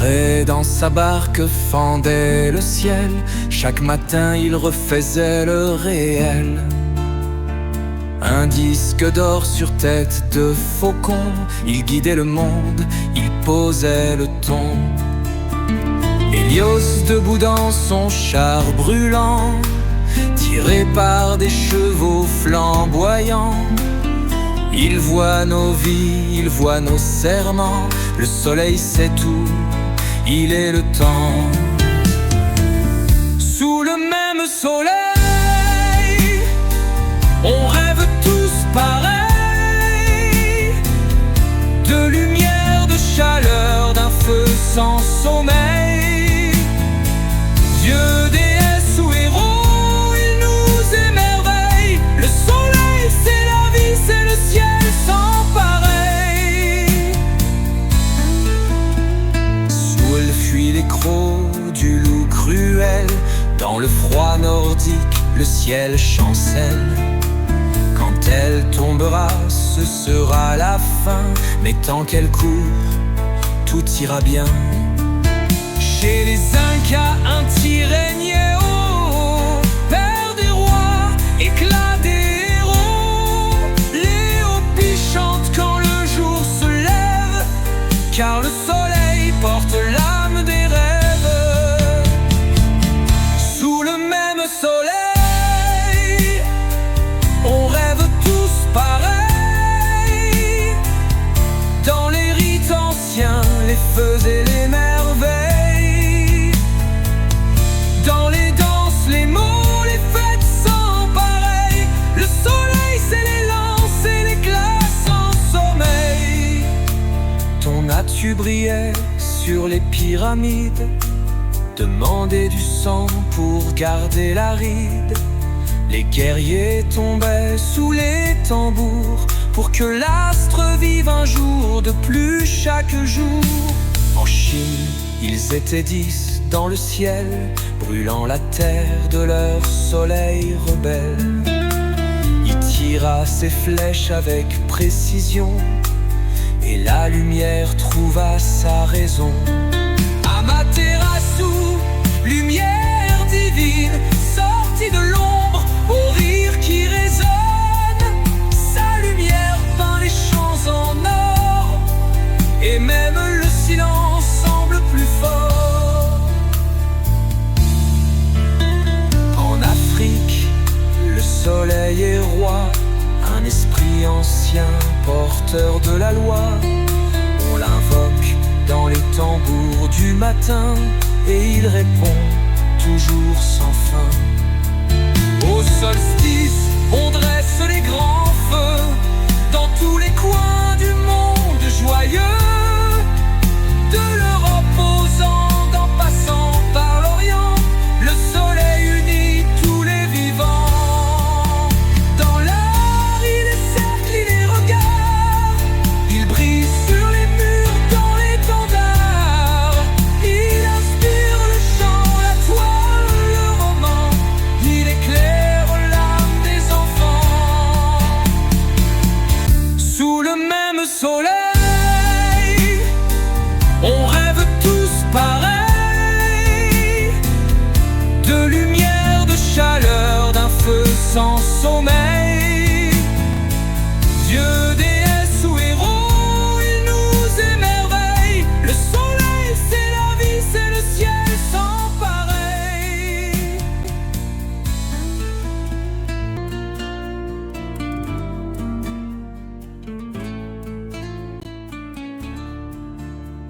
Ancré dans sa barque fendait le ciel. Chaque matin il refaisait le réel. Un disque d'or sur tête de faucon. Il guidait le monde, il posait le ton. Hélios debout dans son char brûlant, tiré par des chevaux flamboyants. Il voit nos vies, il voit nos serments. Le soleil sait tout, il est le temps. Sous le même soleil, on rêve tous pareil, de lumière, de chaleur, d'un feu sans sommeil. Dieu, déesse ou héros, il nous émerveille. Le soleil, c'est la vie, c'est le ciel sans pareil. Sous elle fuit les crocs du loup cruel. Dans le froid nordique, le ciel chancelle. Quand elle tombera, ce sera la fin. Mais tant qu'elle court, tout ira bien. Chez les Incas, un tir régnait haut, père des rois, éclat des héros. Les hopis chantent quand le jour se lève, car le soleil porte l'âme des rêves. Sous le même soleil, on rêve tous pareil, dans les rites anciens, les feux et les merveilles, dans les danses, les mots, les fêtes sans pareil. Le soleil, c'est l'élan, c'est l'éclat sans sommeil. Ton as-tu brillé sur les pyramides, demander du sang pour garder la ride. Les guerriers tombaient sous les tambours pour que l'astre vive un jour de plus chaque jour. En Chine, ils étaient 10 dans le ciel, brûlant la terre de leur soleil rebelle. Il tira ses flèches avec précision, et la lumière trouva sa raison. Amaterasu, lumière divine, sortie de l'ombre au rire qui résonne. Sa lumière peint les champs en or, et même le silence semble plus fort. En Afrique, le soleil est roi, un esprit ancien, porteur de la loi. On l'invoque dans les tambours du matin, et il répond toujours sans fin. Au solstice, on dresse les grands feux dans tous les coins du monde joyeux, de l'Europe aux Andes en passant par l'Orient. Le soleil unit tous les vivants. Dans l'art, il écercle les regards, il brille sur les murs, dans l'étendard. Il inspire le chant, la toile, le roman. Il éclaire l'âme des enfants. Sous le même soleil, on rêve tous pareil, de lumière, de chaleur, d'un feu sans sommeil.